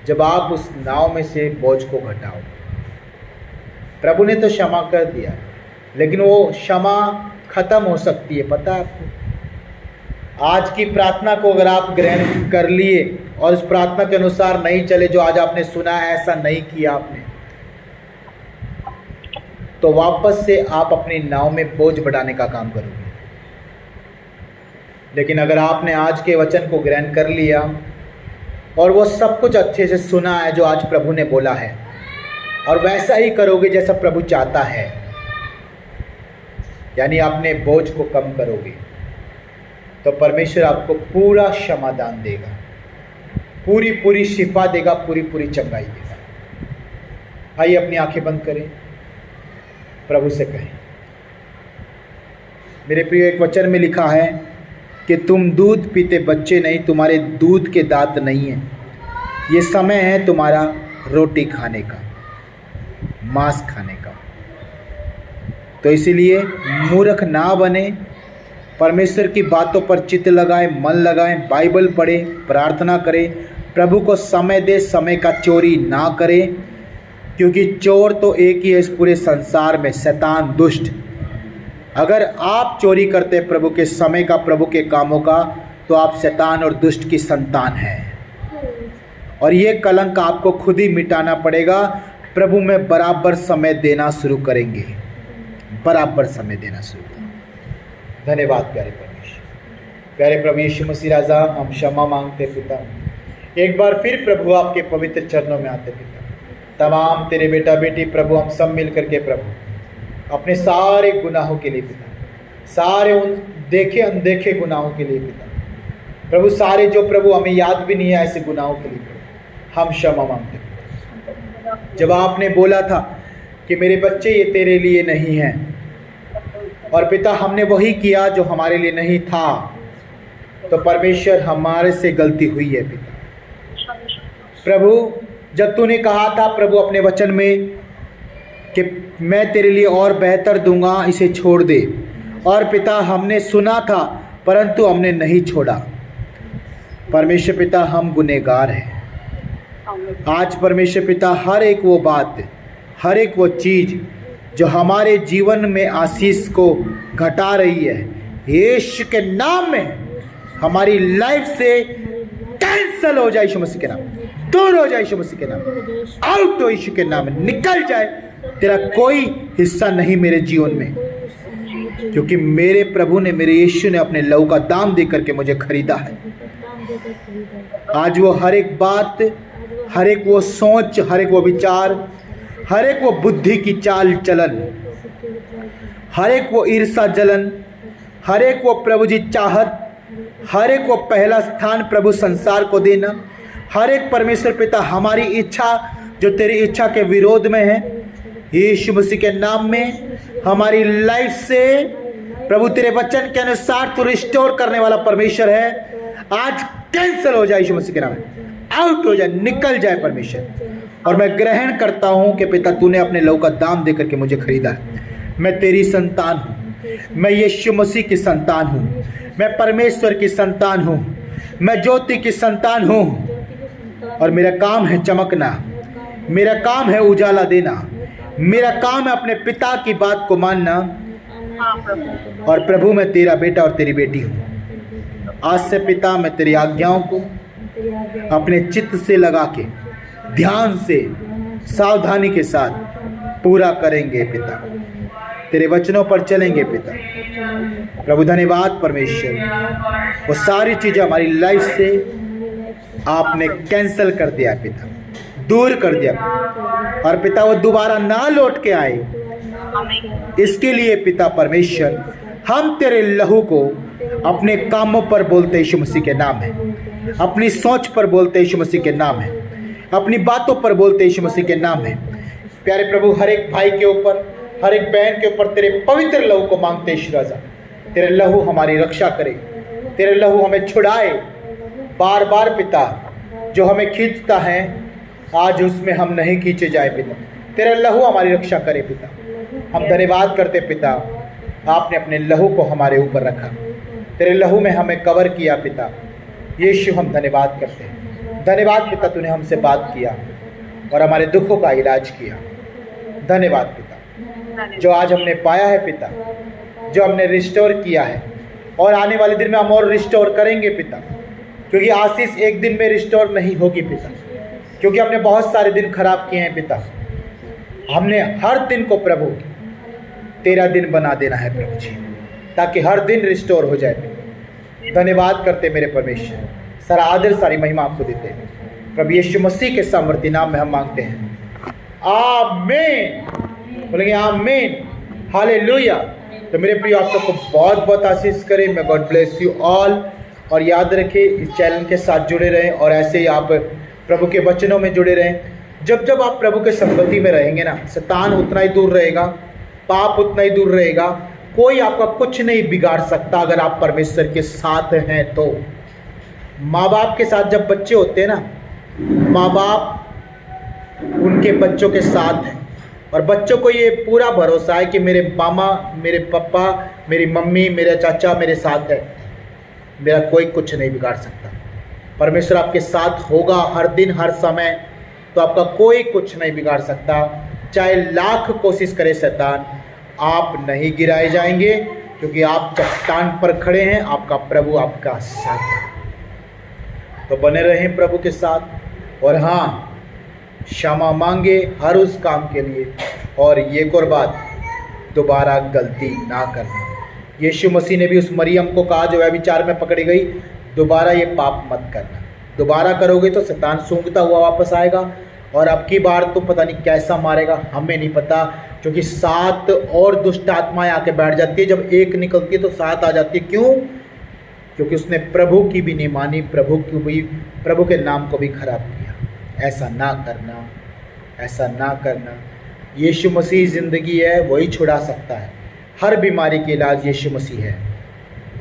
जब आप उस नाव में से बोझ को घटाओ। प्रभु ने तो क्षमा कर दिया, लेकिन वो क्षमा खत्म हो सकती है, पता है आपको? आज की प्रार्थना को अगर आप ग्रहण कर लिए और उस प्रार्थना के अनुसार नहीं चले जो आज आपने सुना है, ऐसा नहीं किया आपने, तो वापस से आप अपनी नाव में बोझ बढ़ाने का काम करोगे। लेकिन अगर आपने आज के वचन को ग्रहण कर लिया और वो सब कुछ अच्छे से सुना है जो आज प्रभु ने बोला है, और वैसा ही करोगे जैसा प्रभु चाहता है, यानी अपने बोझ को कम करोगे, तो परमेश्वर आपको पूरा क्षमादान देगा, पूरी पूरी शिफा देगा, पूरी पूरी चंगाई देगा। आइए अपनी आंखें बंद करें, प्रभु से कहें। मेरे प्रिय, एक वचन में लिखा है कि तुम दूध पीते बच्चे नहीं, तुम्हारे दूध के दांत नहीं हैं। ये समय है तुम्हारा रोटी खाने का, मांस खाने का। तो इसीलिए मूर्ख ना बने, परमेश्वर की बातों पर चित्त लगाएं, मन लगाएं, बाइबल पढ़ें, प्रार्थना करें, प्रभु को समय दे, समय का चोरी ना करें, क्योंकि चोर तो एक ही है इस पूरे संसार में, शैतान, दुष्ट। अगर आप चोरी करते प्रभु के समय का, प्रभु के कामों का, तो आप शैतान और दुष्ट की संतान हैं, और ये कलंक आपको खुद ही मिटाना पड़ेगा। प्रभु में बराबर समय देना शुरू करेंगे, बराबर समय देना शुरू करेंगे। धन्यवाद प्यारे परमेश्वर, प्यारे प्रभु यीशु मसीह राजा, हम क्षमा मांगते पिता, एक बार फिर प्रभु आपके पवित्र चरणों में आते पिता। तमाम तेरे बेटा बेटी प्रभु, हम सब मिल करके प्रभु अपने सारे गुनाहों के लिए पिता, सारे उन देखे अनदेखे गुनाहों के लिए पिता, प्रभु सारे जो प्रभु हमें याद भी नहीं है ऐसे गुनाहों के लिए प्रभु हम क्षमा मांगते पिता। जब आपने बोला था कि मेरे बच्चे ये तेरे लिए नहीं हैं, और पिता हमने वही किया जो हमारे लिए नहीं था, तो परमेश्वर हमारे से गलती हुई है पिता। प्रभु जब तूने कहा था प्रभु अपने वचन में कि मैं तेरे लिए और बेहतर दूंगा, इसे छोड़ दे, और पिता हमने सुना था परंतु हमने नहीं छोड़ा। परमेश्वर पिता हम गुनहगार हैं। आज परमेश्वर पिता हर एक वो बात, हर एक वो चीज़ जो हमारे जीवन में आशीष को घटा रही है, यीशु के नाम में हमारी लाइफ से कैंसल हो जाए, यीशु मसीह के नाम, दूर हो जाए, यीशु मसीह के नाम, आउट हो, यीशु के नाम में निकल जाए। तेरा कोई हिस्सा नहीं मेरे जीवन में, क्योंकि मेरे प्रभु ने, मेरे यीशु ने अपने लहू का दाम दे करके मुझे खरीदा है। आज वो हर एक बात, हर एक वो सोच, हर एक वो विचार, हर एक वो बुद्धि की चाल चलन, हर एक वो ईर्षा जलन, हर एक वो प्रभु जी चाहत, हर एक वो पहला स्थान प्रभु संसार को देना, हर एक परमेश्वर पिता हमारी इच्छा जो तेरी इच्छा के विरोध में है, यीशु मसीह के नाम में हमारी लाइफ से प्रभु तेरे वचन के अनुसार तू रिस्टोर करने वाला परमेश्वर है। आज कैंसल हो जाए, यीशु मसीह के नाम में आउट हो जाए, निकल जाए परमेश्वर। और मैं ग्रहण करता हूँ कि पिता तूने अपने लहू का दाम दे करके मुझे खरीदा है। मैं तेरी संतान हूँ, मैं यीशु मसीह की संतान हूँ, मैं परमेश्वर की संतान हूँ, मैं ज्योति की संतान हूँ, और मेरा काम है चमकना, मेरा काम है उजाला देना, मेरा काम है अपने पिता की बात को मानना। और प्रभु मैं तेरा बेटा और तेरी बेटी हूँ। आज से पिता मैं तेरी आज्ञाओं को अपने चित्त से लगा के, ध्यान से, सावधानी के साथ पूरा करेंगे पिता, तेरे वचनों पर चलेंगे पिता। प्रभु धन्यवाद परमेश्वर, वो सारी चीज़ें हमारी लाइफ से आपने कैंसल कर दिया पिता, दूर कर दिया, और पिता वो दोबारा ना लौट के आए। इसके लिए पिता परमेश्वर हम तेरे लहू को अपने कामों पर बोलते यीशु मसीह के नाम है, अपनी सोच पर बोलते यीशु मसीह के नाम है, अपनी बातों पर बोलते यीशु मसीह के नाम है। प्यारे प्रभु हर एक भाई के ऊपर, हर एक बहन के ऊपर तेरे पवित्र लहू को मांगते यीशु राजा, तेरे लहू हमारी रक्षा करे, तेरे लहू हमें छुड़ाए। बार बार पिता जो हमें खींचता है आज उसमें हम नहीं खींचे जाए पिता, तेरा लहू हमारी रक्षा करे पिता। हम धन्यवाद करते पिता, आपने अपने लहू को हमारे ऊपर रखा, तेरे लहू में हमें कवर किया पिता। यीशु हम धन्यवाद करते हैं, धन्यवाद पिता तूने हमसे बात किया और हमारे दुखों का इलाज किया। धन्यवाद पिता जो आज हमने पाया है पिता, जो हमने रिस्टोर किया है, और आने वाले दिन में हम और रिस्टोर करेंगे पिता, क्योंकि आशीष एक दिन में रिस्टोर नहीं होगी पिता, क्योंकि हमने बहुत सारे दिन खराब किए हैं पिता। हमने हर दिन को प्रभु तेरा दिन बना देना है प्रभु जी, ताकि हर दिन रिस्टोर हो जाए। धन्यवाद करते मेरे परमेश्वर, सारा आदर सारी महिमा आपको देते हैं। प्रभु यीशु मसीह के सामर्थ्य नाम में हम मांगते हैं, आमीन। बोलेंगे आमीन, हालेलुया। तो मेरे प्रिय, आप सबको बहुत बहुत आशीष करें। मैं गॉड ब्लेस यू ऑल। और याद रखें, इस चैनल के साथ जुड़े रहें और ऐसे ही आप प्रभु के वचनों में जुड़े रहें। जब जब आप प्रभु के संगति में रहेंगे ना, शैतान उतना ही दूर रहेगा, पाप उतना ही दूर रहेगा, कोई आपका कुछ नहीं बिगाड़ सकता अगर आप परमेश्वर के साथ हैं तो। माँ बाप के साथ जब बच्चे होते हैं ना, माँ बाप उनके बच्चों के साथ हैं और बच्चों को ये पूरा भरोसा है कि मेरे मामा, मेरे पापा, मेरी मम्मी, मेरे चाचा मेरे साथ है, मेरा कोई कुछ नहीं बिगाड़ सकता। परमेश्वर आपके साथ होगा हर दिन हर समय, तो आपका कोई कुछ नहीं बिगाड़ सकता। चाहे लाख कोशिश करे शैतान, आप नहीं गिराए जाएंगे, क्योंकि आप चट्टान पर खड़े हैं, आपका प्रभु आपका साथ है। तो बने रहें प्रभु के साथ और हाँ, क्षमा मांगे हर उस काम के लिए। और ये एक और बात, दोबारा गलती ना करना। यीशु मसीह ने भी उस मरियम को कहा जो व्यभिचार में पकड़ी गई, दोबारा ये पाप मत करना। दोबारा करोगे तो शैतान सूंघता हुआ वापस आएगा और अब की बार तो पता नहीं कैसा मारेगा, हमें नहीं पता, क्योंकि 7 और दुष्ट आत्माएं आके बैठ जाती है। जब एक निकलती है तो 7 आ जाती है। क्यों? क्योंकि उसने प्रभु की भी नहीं मानी, प्रभु के नाम को भी खराब किया। ऐसा ना करना, ऐसा ना करना। यीशु मसीह ज़िंदगी है, वही छुड़ा सकता है। हर बीमारी के इलाज यीशु मसीह है।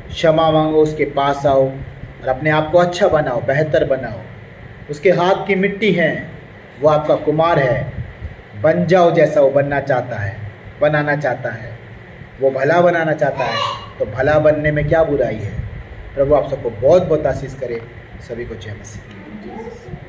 क्षमा मांगो, उसके पास आओ और अपने आप को अच्छा बनाओ, बेहतर बनाओ। उसके हाथ की मिट्टी है, वो आपका कुमार है। बन जाओ जैसा वो बनना चाहता है, बनाना चाहता है। वो भला बनाना चाहता है, तो भला बनने में क्या बुराई है। प्रभु आप सबको बहुत बहुत आशीष करे। सभी को जय मसीह।